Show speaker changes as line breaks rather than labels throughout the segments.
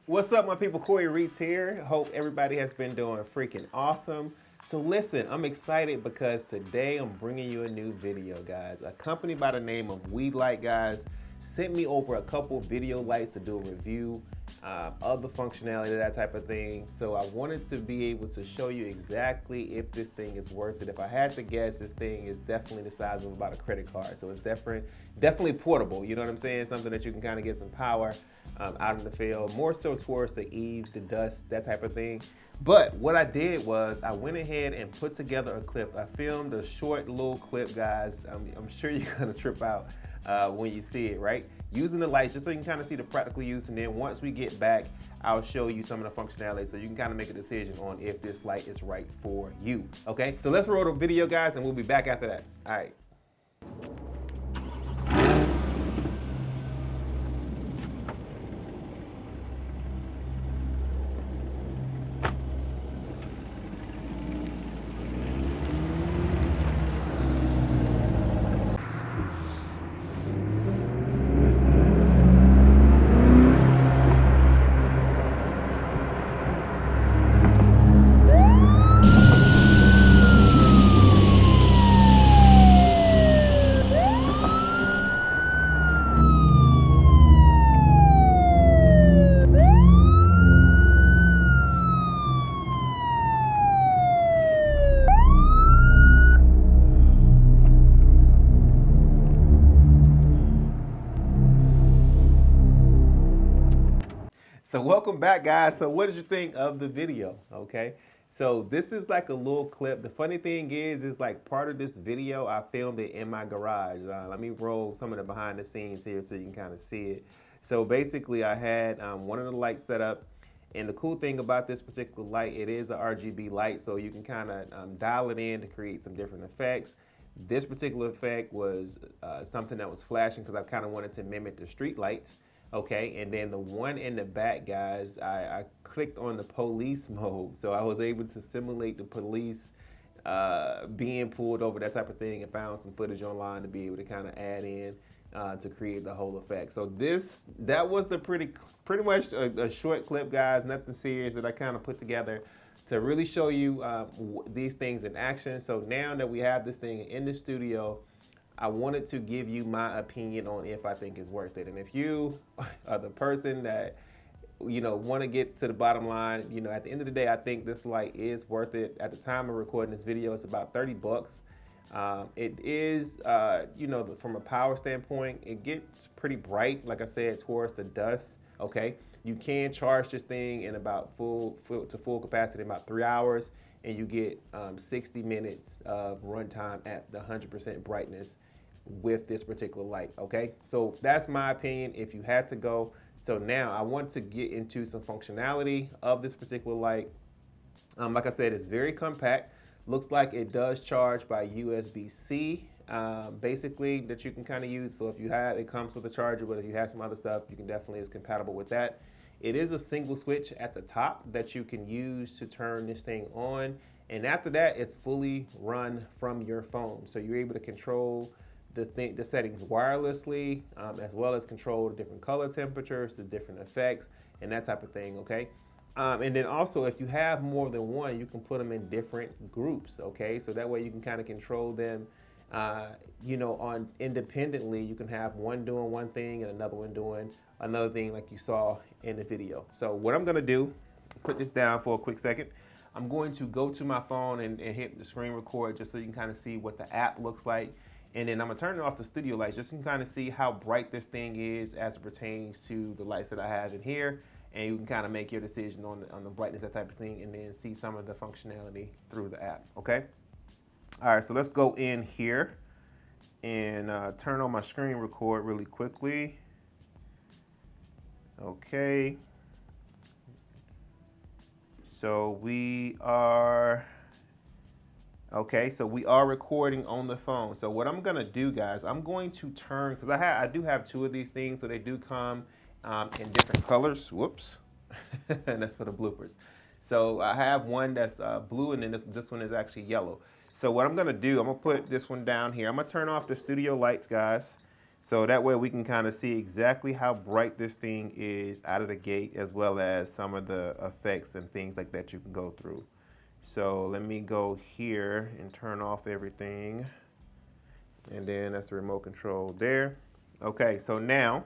What's up, my people? Corey Reese here. Hope everybody has been doing freaking awesome. So listen, I'm excited because today I'm bringing you a new video, guys. A company by the name of Weeylite, guys, sent me over a couple video lights to do a review of the functionality, that type of thing. So I wanted to be able to show you exactly if this thing is worth it. If I had to guess, this thing is definitely the size of about a credit card. So it's definitely portable. You know what I'm saying? Something that you can kind of get some power out in the field, more so towards the eve, the dust, that type of thing. But what I did was I went ahead and put together a clip. I filmed a short little clip, guys. I'm sure you're gonna trip out when you see it, right? Using the lights just so you can kind of see the practical use, and then once we get back, I'll show you some of the functionality so you can kind of make a decision on if this light is right for you, okay? So let's roll the video, guys, and we'll be back after that. All right. So welcome back, guys. So what did you think of the video? Okay, so this is like a little clip. The funny thing is like part of this video, I filmed it in my garage. Let me roll some of the behind the scenes here so you can kind of see it. So basically I had one of the lights set up, and the cool thing about this particular light, it is a RGB light, so you can kind of dial it in to create some different effects. This particular effect was something that was flashing because I kind of wanted to mimic the street lights. Okay, and then the one in the back, guys, I clicked on the police mode, so I was able to simulate the police being pulled over, that type of thing, and found some footage online to be able to kind of add in to create the whole effect. So that was the pretty much a short clip, guys, nothing serious, that I kind of put together to really show you these things in action. So now that we have this thing in the studio, I wanted to give you my opinion on if I think it's worth it. And if you are the person that, you know, want to get to the bottom line, you know, at the end of the day, I think this light is worth it. At the time of recording this video, it's about 30 bucks. It is, you know, from a power standpoint, it gets pretty bright, like I said, towards the dusk, okay? You can charge this thing in about full capacity in about 3 hours, and you get 60 minutes of runtime at the 100% brightness with this particular light, okay? So that's my opinion if you had to go. So now I want to get into some functionality of this particular light. Like I said, it's very compact. Looks like it does charge by USB-C, basically, that you can kind of use. So if you have, it comes with a charger, but if you have some other stuff, you can definitely, is compatible with that. It is a single switch at the top that you can use to turn this thing on. And after that, it's fully run from your phone. So you're able to control the settings wirelessly, as well as control the different color temperatures, the different effects, and that type of thing, okay? And then also, if you have more than one, you can put them in different groups, okay? So that way you can kind of control them, you know, independently. You can have one doing one thing and another one doing another thing, like you saw in the video. So what I'm gonna do, put this down for a quick second. I'm going to go to my phone and hit the screen record just so you can kind of see what the app looks like. And then I'm gonna turn off the studio lights just so you can kind of see how bright this thing is as it pertains to the lights that I have in here. And you can kind of make your decision on the brightness, that type of thing, and then see some of the functionality through the app, okay? All right, so let's go in here and turn on my screen record really quickly. Okay. So we are recording on the phone. So what I'm gonna do, guys, I'm going to turn, because I do have two of these things, so they do come in different colors. Whoops. And that's for the bloopers. So I have one that's blue, and then this one is actually yellow. So what I'm gonna do, I'm gonna put this one down here. I'm gonna turn off the studio lights, guys. So that way we can kind of see exactly how bright this thing is out of the gate, as well as some of the effects and things like that you can go through. So let me go here and turn off everything. And then that's the remote control there. Okay, so now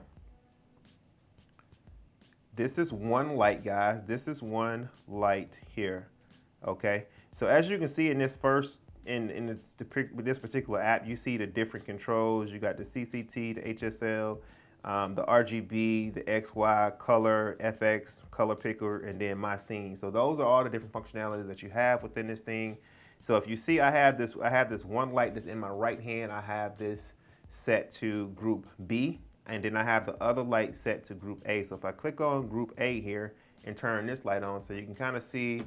this is one light, guys. This is one light here. Okay, so as you can see in this this particular app, you see the different controls. You got the CCT, the HSL, the RGB, the XY, color, FX, color picker, and then my scene. So those are all the different functionalities that you have within this thing. So if you see, I have this one light that's in my right hand. I have this set to group B, and then I have the other light set to group A. So if I click on group A here and turn this light on, so you can kind of see,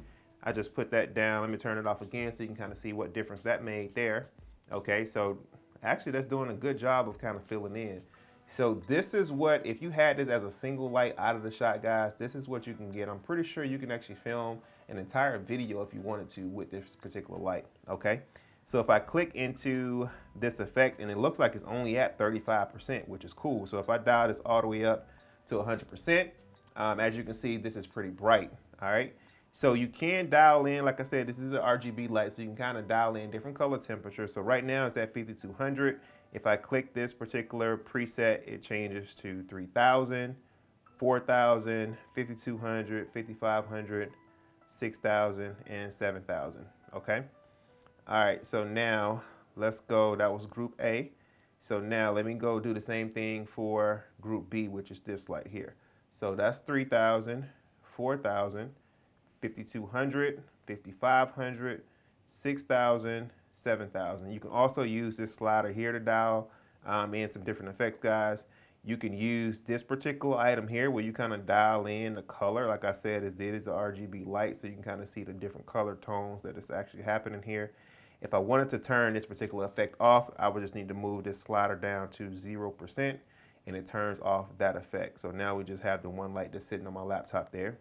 I just put that down. Let me turn it off again so you can kind of see what difference that made there. Okay, so actually that's doing a good job of kind of filling in. So this is what, if you had this as a single light out of the shot, guys, this is what you can get. I'm pretty sure you can actually film an entire video if you wanted to with this particular light, okay? So if I click into this effect, and it looks like it's only at 35%, which is cool. So if I dial this all the way up to 100%, as you can see, this is pretty bright, all right? So you can dial in, like I said, this is an RGB light, so you can kind of dial in different color temperatures. So right now it's at 5200. If I click this particular preset, it changes to 3000, 4000, 5200, 5500, 6000, and 7000, okay? All right, so now let's go, that was group A. So now let me go do the same thing for group B, which is this light here. So that's 3000, 4000, 5200, 5500, 6000, 7000. You can also use this slider here to dial in some different effects, guys. You can use this particular item here where you kind of dial in the color. Like I said, it is an RGB light, so you can kind of see the different color tones that is actually happening here. If I wanted to turn this particular effect off, I would just need to move this slider down to 0%, and it turns off that effect. So now we just have the one light that's sitting on my laptop there.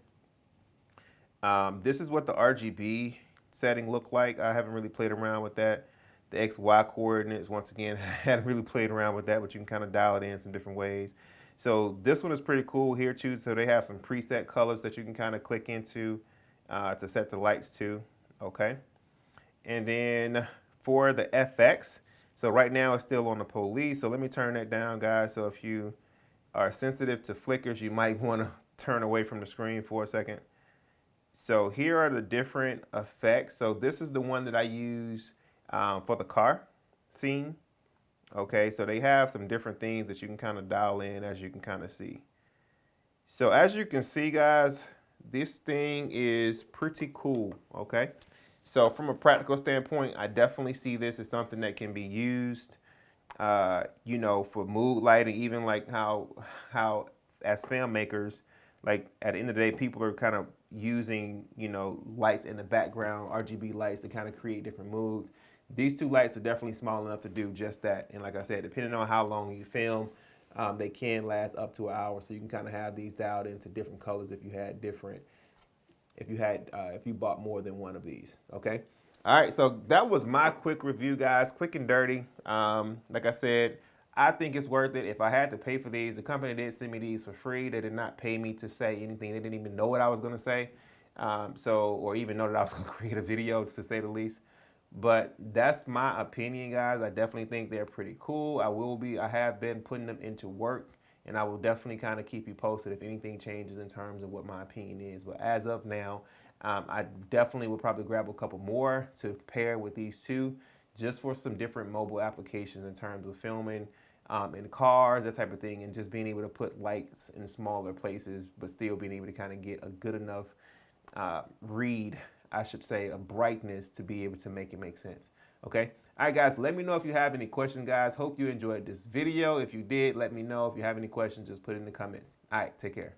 This is what the RGB setting looked like. I haven't really played around with that. The XY coordinates, once again, I hadn't really played around with that, but you can kind of dial it in some different ways. So this one is pretty cool here too. So they have some preset colors that you can kind of click into to set the lights to, okay? And then for the FX, so right now it's still on the police. So let me turn that down, guys. So if you are sensitive to flickers, you might want to turn away from the screen for a second. So here are the different effects. So this is the one that I use for the car scene. Okay, so they have some different things that you can kind of dial in, as you can kind of see. So as you can see, guys, this thing is pretty cool, okay? So from a practical standpoint, I definitely see this as something that can be used, you know, for mood lighting, even like how as filmmakers, like at the end of the day, people are kind of using, you know, lights in the background, RGB lights to kind of create different moods. These two lights are definitely small enough to do just that. And like I said, depending on how long you film, they can last up to an hour. So you can kind of have these dialed into different colors if you had different, if you bought more than one of these, okay? All right, so that was my quick review, guys, quick and dirty. Like I said, I think it's worth it. If I had to pay for these, the company did send me these for free. They did not pay me to say anything. They didn't even know what I was gonna say. Or even know that I was gonna create a video, to say the least. But that's my opinion, guys. I definitely think they're pretty cool. I have been putting them into work, and I will definitely kind of keep you posted if anything changes in terms of what my opinion is. But as of now, I definitely will probably grab a couple more to pair with these two, just for some different mobile applications in terms of filming in cars, that type of thing, and just being able to put lights in smaller places, but still being able to kind of get a good enough read, I should say, a brightness to be able to make it make sense. Okay. All right, guys, let me know if you have any questions, guys. Hope you enjoyed this video. If you did, let me know. If you have any questions, just put it in the comments. All right, take care.